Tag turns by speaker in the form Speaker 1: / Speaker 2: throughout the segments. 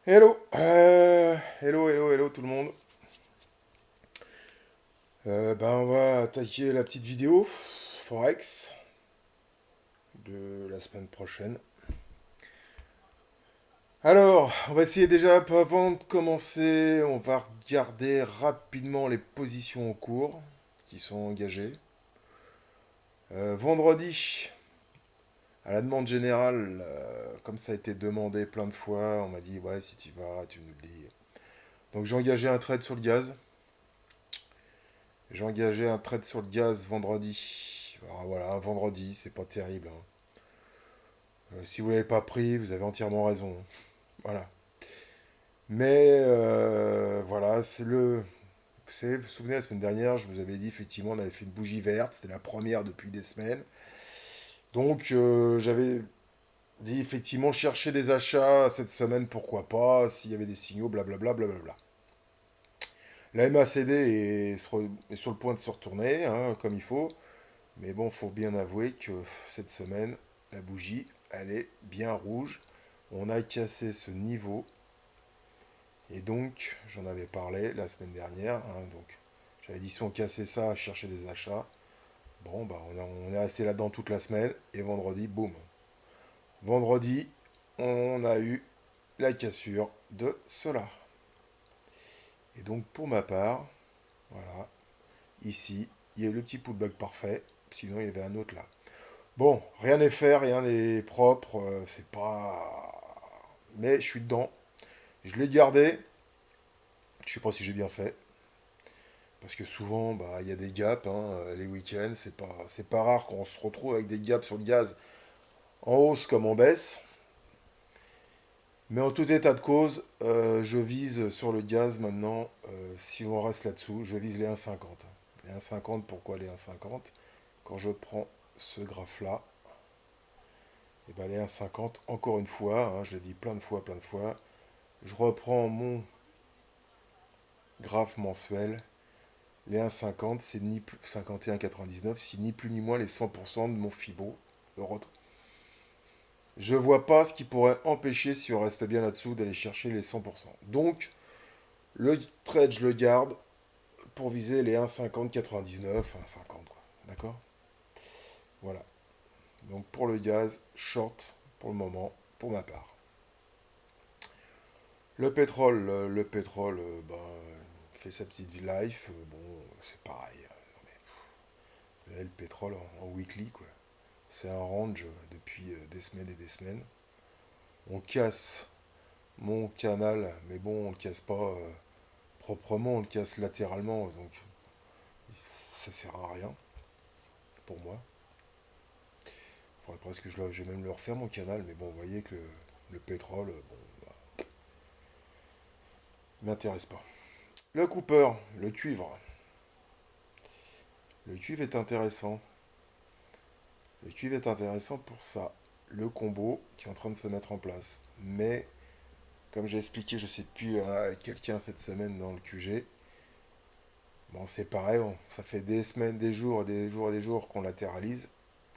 Speaker 1: Hello, hello tout le monde. On va attaquer la petite vidéo Forex de la semaine prochaine. Alors, on va essayer déjà, avant de commencer, on va regarder rapidement les positions en cours qui sont engagées. Vendredi, à la demande générale, comme ça a été demandé plein de fois, on m'a dit ouais si tu vas, tu me le dis. Donc j'ai engagé un trade sur le gaz. J'ai engagé un trade sur le gaz vendredi. Alors voilà, un vendredi, c'est pas terrible, hein. Si vous l'avez pas pris, vous avez entièrement raison. Voilà. Mais voilà, c'est le. Vous vous souvenez, la semaine dernière, je vous avais dit effectivement, on avait fait une bougie verte. C'était la première depuis des semaines. Donc j'avais dit effectivement chercher des achats cette semaine, pourquoi pas, s'il y avait des signaux, blablabla, blablabla. La MACD est sur le point de se retourner, hein, comme il faut. Mais bon, faut bien avouer que cette semaine, la bougie, elle est bien rouge. On a cassé ce niveau. Et donc, j'en avais parlé la semaine dernière, hein, donc, j'avais dit si on cassait ça, chercher des achats. Bon, bah, on est resté là-dedans toute la semaine. Et vendredi, boum. Vendredi, on a eu la cassure de cela. Et donc, pour ma part, voilà, ici, il y a eu le petit pullback parfait. Sinon, il y avait un autre là. Bon, rien n'est fait, rien n'est propre, c'est pas. Mais je suis dedans. Je l'ai gardé. Je sais pas si j'ai bien fait. Parce que souvent, bah, il y a des gaps, hein, les week-ends. C'est pas rare qu'on se retrouve avec des gaps sur le gaz en hausse comme en baisse. Mais en tout état de cause, je vise sur le gaz maintenant, si on reste là-dessous, je vise les 1,50. Les 1,50, pourquoi les 1,50? Quand je prends ce graphe-là, et ben les 1,50, encore une fois, hein, je l'ai dit plein de fois, je reprends mon graphe mensuel. Les 1,50, c'est ni plus 51,99, c'est ni plus ni moins les 100% de mon FIBO. Je vois pas ce qui pourrait empêcher, si on reste bien là-dessous, d'aller chercher les 100%. Donc, le trade, je le garde pour viser les 1,50,99, 1,50 quoi. D'accord? Voilà. Donc, pour le gaz, short pour le moment, pour ma part. Le pétrole, fait sa petite life. Bon, c'est pareil. Non, mais, vous avez le pétrole en weekly, quoi. C'est un range depuis des semaines et des semaines. On casse mon canal, mais bon, on le casse pas proprement, on le casse latéralement, donc ça sert à rien pour moi. Il faudrait presque que je vais même le refaire mon canal, mais bon, vous voyez que le pétrole, bon, bah, m'intéresse pas. Le Cooper, le cuivre. Le cuivre est intéressant. Le cuivre est intéressant pour ça. Le combo qui est en train de se mettre en place. Mais, comme j'ai expliqué, je sais plus à quelqu'un cette semaine dans le QG, bon, c'est pareil, ça fait des semaines, des jours, des jours et des jours qu'on latéralise.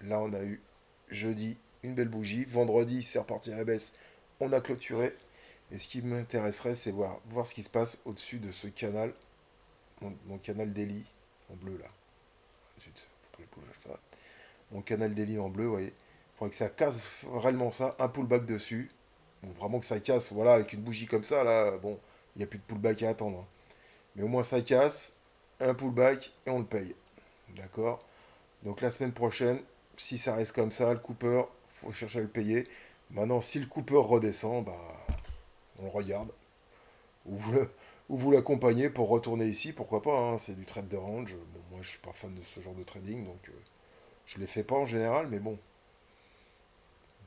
Speaker 1: Là, on a eu jeudi une belle bougie. Vendredi, c'est reparti à la baisse. On a clôturé. Et ce qui m'intéresserait, c'est voir ce qui se passe au-dessus de ce canal, mon canal daily en bleu là. Zut, faut pas que je bouge ça. Mon canal daily en bleu, vous voyez. Il faudrait que ça casse réellement ça, un pullback dessus. Bon, vraiment que ça casse, voilà, avec une bougie comme ça, là, bon, il n'y a plus de pullback à attendre, hein. Mais au moins ça casse, un pullback et on le paye. D'accord? Donc la semaine prochaine, si ça reste comme ça, le Cooper, faut chercher à le payer. Maintenant, si le Cooper redescend, bah, on le regarde. Ou vous l'accompagnez pour retourner ici, pourquoi pas, hein, c'est du trade de range. Bon, moi, je suis pas fan de ce genre de trading, donc je les fais pas en général, mais bon,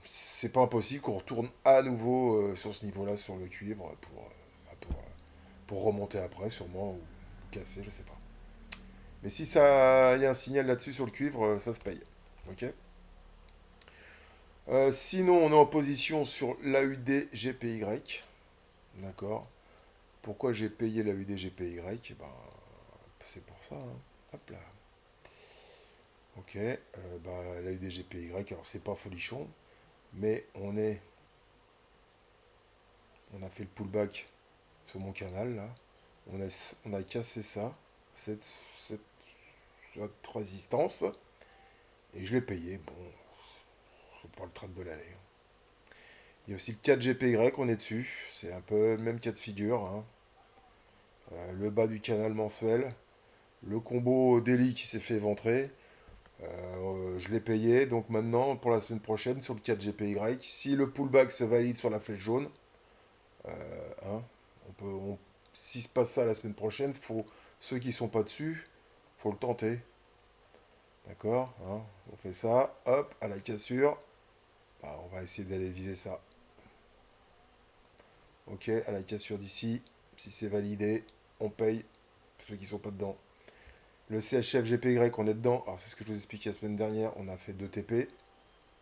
Speaker 1: c'est pas impossible qu'on retourne à nouveau sur ce niveau-là, sur le cuivre, pour remonter après, sûrement, ou casser, je sais pas. Mais si ça y a un signal là-dessus sur le cuivre, ça se paye. Ok? Sinon, on est en position sur l'AUD GPY. D'accord? Pourquoi j'ai payé l'AUD GPY? Ben, c'est pour ça, hein. Hop là. Ok. L'AUD GPY, alors c'est pas folichon, mais on est On a fait le pullback sur mon canal là. On a cassé ça, cette, cette, cette résistance, et je l'ai payé. Bon, c'est pas le trade de l'année. Il y a aussi le 4GPY, on est dessus. C'est un peu le même cas de figure, hein. Le bas du canal mensuel. Le combo daily qui s'est fait éventrer. Je l'ai payé. Donc maintenant, pour la semaine prochaine, sur le 4GPY, si le pullback se valide sur la flèche jaune, hein, si se passe ça la semaine prochaine, ceux qui sont pas dessus, faut le tenter. D'accord, hein. On fait ça. Hop, à la cassure. Bah, on va essayer d'aller viser ça. Ok, à la cassure d'ici. Si c'est validé, on paye pour ceux qui sont pas dedans. Le CHF GPY, on est dedans. Alors, c'est ce que je vous expliquais la semaine dernière. On a fait 2 TP.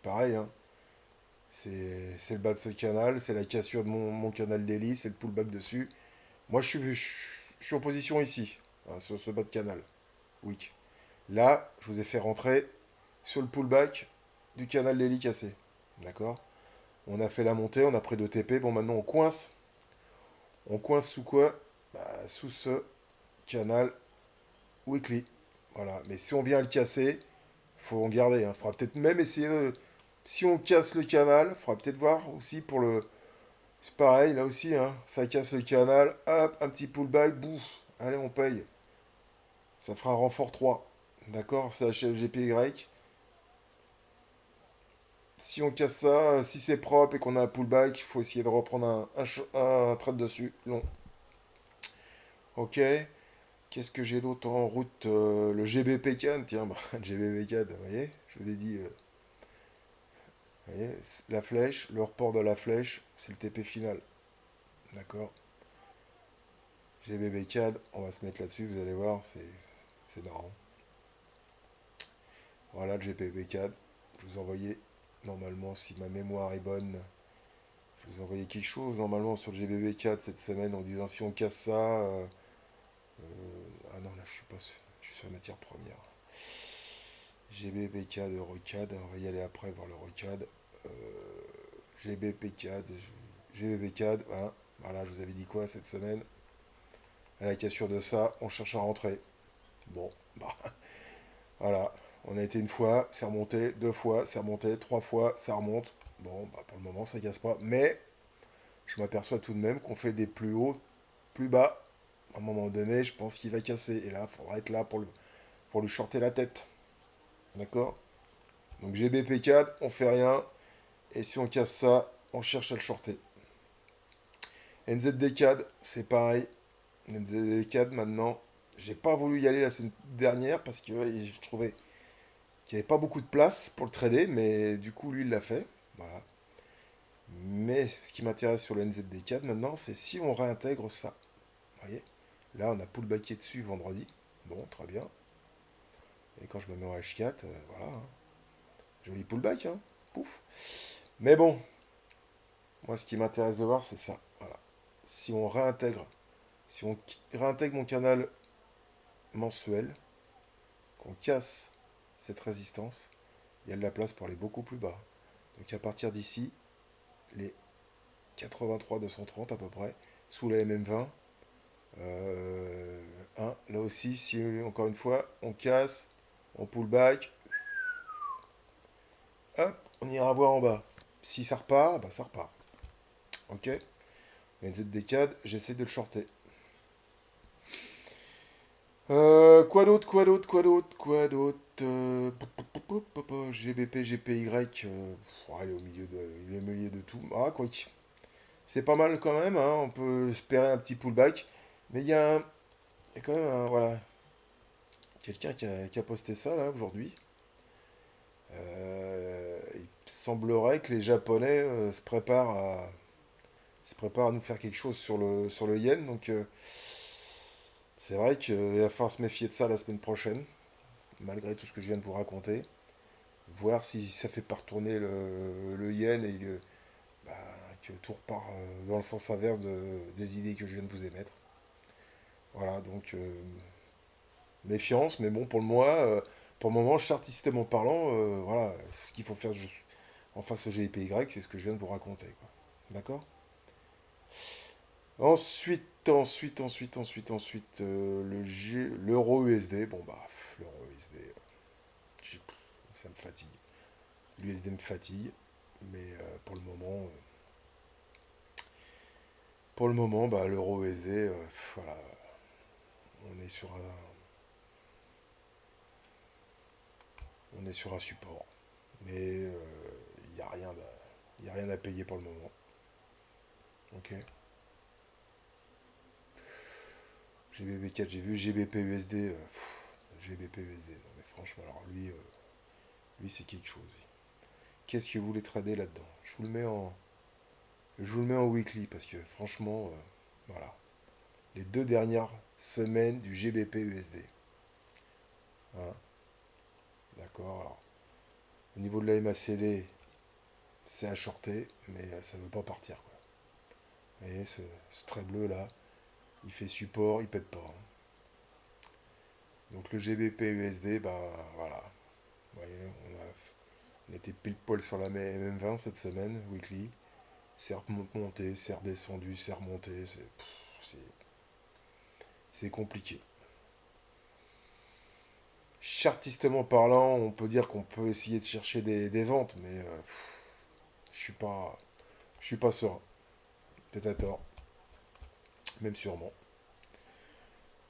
Speaker 1: Pareil, hein. C'est le bas de ce canal. C'est la cassure de mon canal daily. C'est le pullback dessus. Moi, je suis en position ici, hein, sur ce bas de canal. Week. Là, je vous ai fait rentrer sur le pullback du canal daily cassé. D'accord. On a fait la montée. On a pris 2 TP. Bon, maintenant, on coince. On coince sous quoi? Bah, sous ce canal weekly. Voilà. Mais si on vient le casser, faut en garder, hein. Faudra peut-être même essayer de... Si on casse le canal, faudra peut-être voir aussi pour le... C'est pareil, là aussi, hein. Ça casse le canal, hop, un petit pullback, bouf. Allez, on paye. Ça fera un renfort 3. D'accord? C'est HFGPY. Si on casse ça, si c'est propre et qu'on a un pullback, il faut essayer de reprendre un trade dessus. Long. Ok. Qu'est-ce que j'ai d'autre en route? Le GBP CAD, tiens, bah, le GBP CAD, vous voyez? Je vous ai dit, vous voyez, la flèche, le report de la flèche, c'est le TP final. D'accord? GBP CAD, on va se mettre là-dessus, vous allez voir, c'est marrant. Voilà le GBP CAD. Je vous ai envoyé, normalement, si ma mémoire est bonne, je vous ai envoyé quelque chose normalement sur le GBP CAD cette semaine en disant si on casse ça. Ah non, là je suis pas sûr. Je suis sur la matière première. GBP CAD, EuroCAD, on va y aller après voir l'EuroCAD. GBP CAD, GBP CAD, hein. Voilà, je vous avais dit quoi cette semaine? À la cassure de ça, on cherche à rentrer. Bon, bah voilà. On a été une fois, c'est remonté, 2 fois, c'est remonté, 3 fois, ça remonte. Bon, bah pour le moment, ça casse pas. Mais je m'aperçois tout de même qu'on fait des plus hauts, plus bas. À un moment donné, je pense qu'il va casser. Et là, il faudra être là pour lui shorter la tête. D'accord? Donc GBP CAD, on fait rien. Et si on casse ça, on cherche à le shorter. NZD CAD, c'est pareil. NZD CAD, maintenant, j'ai pas voulu y aller la semaine dernière parce que je trouvais qu'il n'y avait pas beaucoup de place pour le trader, mais du coup, lui, il l'a fait. Voilà. Mais ce qui m'intéresse sur le NZD4 maintenant, c'est si on réintègre ça. Vous voyez? Là, on a pullbacké dessus vendredi. Bon, très bien. Et quand je me mets en H4, voilà, hein. Joli pullback, hein. Pouf. Mais bon, moi, ce qui m'intéresse de voir, c'est ça. Voilà. Si on réintègre, si on réintègre mon canal mensuel, qu'on casse cette résistance, il y a de la place pour aller beaucoup plus bas. Donc à partir d'ici, les 83 230 à peu près, sous la MM20. Hein, là aussi, si encore une fois, on casse, on pull back, hop, on ira voir en bas. Si ça repart, bah ça repart. Ok? NZD4, j'essaie de le shorter. Quoi d'autre, quoi d'autre, quoi d'autre, quoi d'autre GBP, GPY, il est il est au milieu de tout. Ah, quoi que. C'est pas mal quand même, hein, on peut espérer un petit pullback. Mais il y a quand même voilà, quelqu'un qui a posté ça là aujourd'hui. Il semblerait que les Japonais se préparent à nous faire quelque chose sur le yen. Donc c'est vrai qu'il va falloir se méfier de ça la semaine prochaine, malgré tout ce que je viens de vous raconter. Voir si ça fait pas retourner le yen et bah, que tout repart dans le sens inverse des idées que je viens de vous émettre. Voilà, donc méfiance, mais bon, pour le moment, chartistement parlant, voilà, ce qu'il faut faire en face au GPY, c'est ce que je viens de vous raconter, quoi. D'accord? Ensuite, l'euro USD. Bon, bah, l'euro USD, ça me fatigue. L'USD me fatigue, mais pour le moment, bah, l'euro USD, voilà, on est sur un, on est sur un support. Mais il n'y a rien y a rien à payer pour le moment. Ok. GBP4, j'ai vu GBP USD. GBP USD. Non mais franchement, alors lui c'est quelque chose. Lui. Qu'est-ce que vous voulez trader là-dedans? Je vous le mets en weekly parce que franchement, voilà. Les 2 dernières semaines du GBP USD. Hein, d'accord. Alors, au niveau de la MACD, c'est à shorter, mais ça ne veut pas partir. Quoi. Vous voyez, ce trait bleu là, il fait support, il pète pas. Hein. Donc le GBP USD, bah voilà. Vous voyez, on était pile poil sur la MM20 cette semaine, weekly. C'est remonté, c'est redescendu, c'est remonté. C'est c'est compliqué. Chartistement parlant, on peut dire qu'on peut essayer de chercher des ventes, mais je suis pas, je suis pas serein. Peut-être à tort, même sûrement.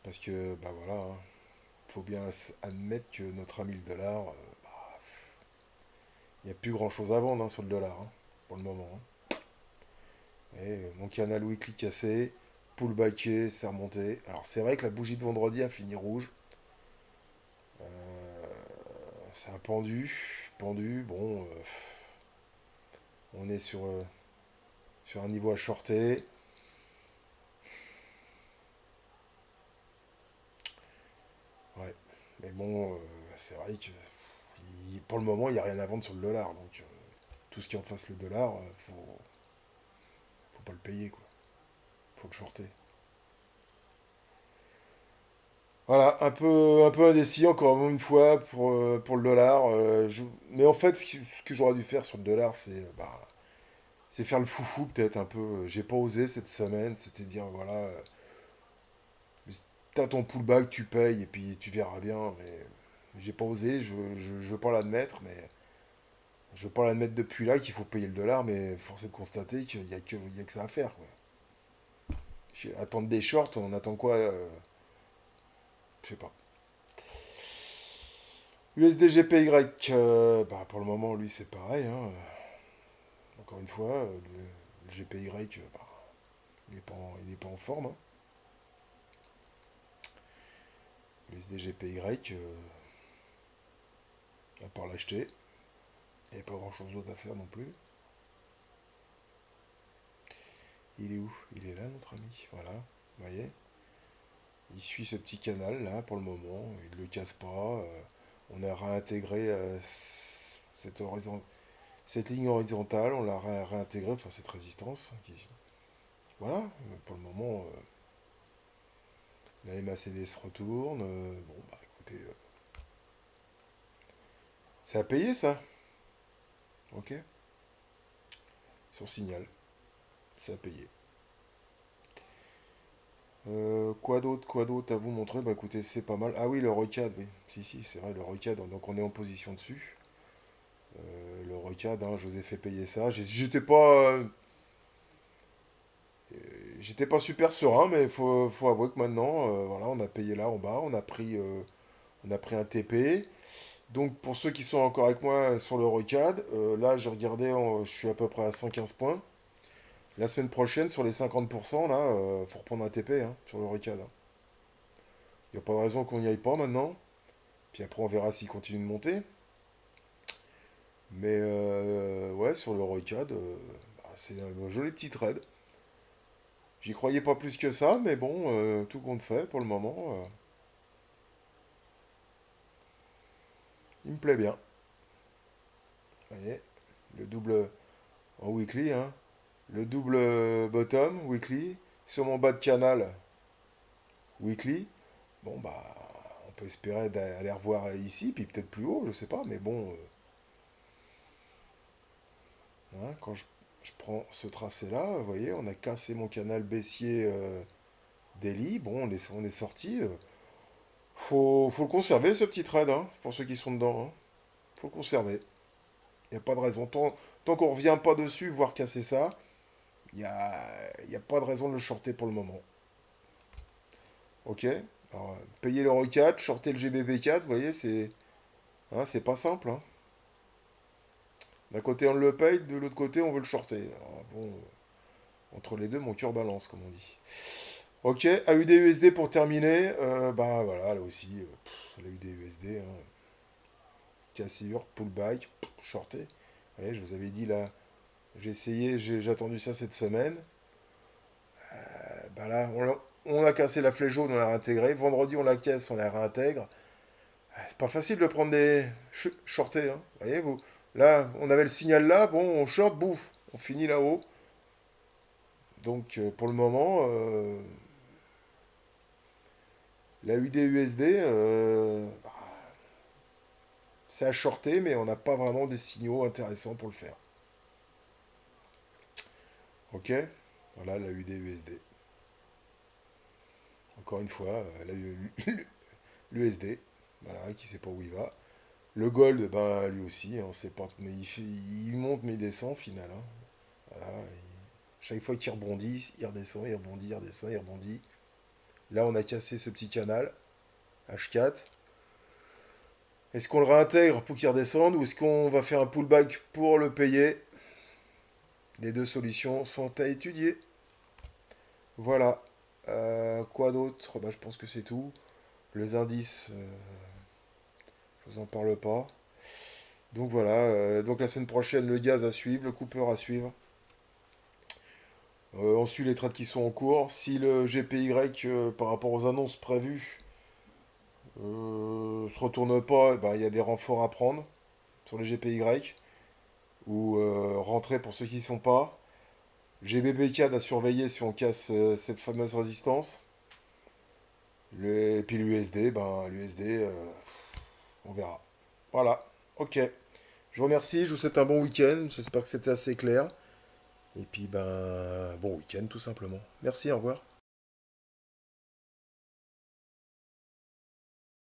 Speaker 1: Parce que, bah voilà, hein, faut bien admettre que notre ami le dollar, il n'y a plus grand chose à vendre hein, sur le dollar, hein, pour le moment. Hein. Et mon canal weekly cassé, pullbacké, c'est remonté. Alors c'est vrai que la bougie de vendredi a fini rouge. C'est un pendu, bon, on est sur un niveau à shorter. Ouais, mais bon, c'est vrai que pour le moment, il n'y a rien à vendre sur le dollar. Donc, tout ce qui en fasse le dollar, faut pas le payer, quoi. Faut le shorter. Voilà, un peu indécis encore une fois pour le dollar. Mais en fait, ce que j'aurais dû faire sur le dollar, c'est faire le foufou peut-être un peu. J'ai pas osé cette semaine, c'était dire voilà, t'as ton pullback, tu payes et puis tu verras bien. Mais j'ai pas osé, je veux pas l'admettre, mais je veux pas l'admettre depuis là qu'il faut payer le dollar, mais force est de constater il y a que ça à faire. Quoi. Attendre des shorts, on attend quoi je sais pas. USDGPY, bah pour le moment, lui, c'est pareil. Hein. Encore une fois, le GPY, bah, il est pas en forme. Hein. L'USDGPY, à part l'acheter, il n'y a pas grand chose d'autre à faire non plus. Il est où? Il est là, notre ami. Voilà, vous voyez. Il suit ce petit canal là pour le moment. Il ne le casse pas. On a réintégré cette ligne horizontale. On l'a réintégrée, enfin cette résistance. Voilà, pour le moment, la MACD se retourne. Bon, bah écoutez, c'est à payer ça. Ok. Sur signal. C'est à payer. Quoi d'autre à vous montrer? Bah écoutez, c'est pas mal. Ah oui, le recad, oui. Si, c'est vrai, le recad. Donc on est en position dessus. Le recad, hein, je vous ai fait payer ça. J'étais pas super serein, mais faut avouer que maintenant, voilà, on a payé là en bas, on a pris un TP. Donc pour ceux qui sont encore avec moi sur le recad, là j'ai regardé, je suis à peu près à 115 points. La semaine prochaine, sur les 50%, là, faut reprendre un TP hein, sur le recad. Il n'y a pas de raison qu'on n'y aille pas maintenant. Puis après, on verra s'il continue de monter. Mais ouais, sur le recad, c'est un joli petit trade. J'y croyais pas plus que ça, mais bon, tout compte fait pour le moment. Il me plaît bien. Vous voyez, le double en weekly, hein. Le double bottom weekly sur mon bas de canal weekly. Bon, bah, on peut espérer d'aller revoir ici, puis peut-être plus haut, je sais pas, mais bon, hein, Je prends ce tracé-là, vous voyez, on a cassé mon canal baissier Daily. Bon, on est sorti. Faut le conserver, ce petit trade, hein, pour ceux qui sont dedans. Hein. Faut le conserver. Il n'y a pas de raison. Tant qu'on ne revient pas dessus, voire casser ça, il y a pas de raison de le shorter pour le moment. Ok. Alors, payer l'Euro 4, shorter le GBP 4, vous voyez, c'est pas simple. Hein. D'un côté, on le paye, de l'autre côté, on veut le shorter. Alors, bon, entre les deux, mon cœur balance, comme on dit. Ok, AUD-USD pour terminer. Bah voilà, là aussi, l'AUD-USD, hein, cassure, pullback, shorté. Vous voyez, je vous avais dit là, j'ai essayé, j'ai attendu ça cette semaine. Bah là, on a cassé la flèche jaune, on l'a réintégré. Vendredi, on la casse, on la réintègre. C'est pas facile de prendre des shortés, hein. Voyez, vous. Là, on avait le signal là, bon, on short, bouffe, on finit là-haut. Donc, pour le moment, la UD-USD, c'est à shorter, mais on n'a pas vraiment des signaux intéressants pour le faire. Ok. Voilà la UD-USD. Encore une fois, l'USD. Voilà, qui sait pas où il va. Le gold, ben lui aussi, on sait pas, mais il monte mais il descend au final. Hein. Voilà, chaque fois qu'il rebondit, il redescend, il rebondit, il redescend, il rebondit. Là, on a cassé ce petit canal, H4. Est-ce qu'on le réintègre pour qu'il redescende ou est-ce qu'on va faire un pullback pour le payer? Les deux solutions sont à étudier. Voilà. Quoi d'autre? Bah, je pense que c'est tout. Les indices, je vous en parle pas. Donc voilà. Donc la semaine prochaine, le gaz à suivre, le Cooper à suivre. On suit les trades qui sont en cours. Si le GPY, par rapport aux annonces prévues, se retourne pas, bah, il y a des renforts à prendre sur les GPY. Ou rentrer pour ceux qui ne sont pas. GBP4 à surveiller si on casse cette fameuse résistance. Et puis l'USD, ben l'USD, on verra. Voilà, ok. Je vous remercie, je vous souhaite un bon week-end. J'espère que c'était assez clair. Et puis ben bon week-end tout simplement. Merci, au revoir.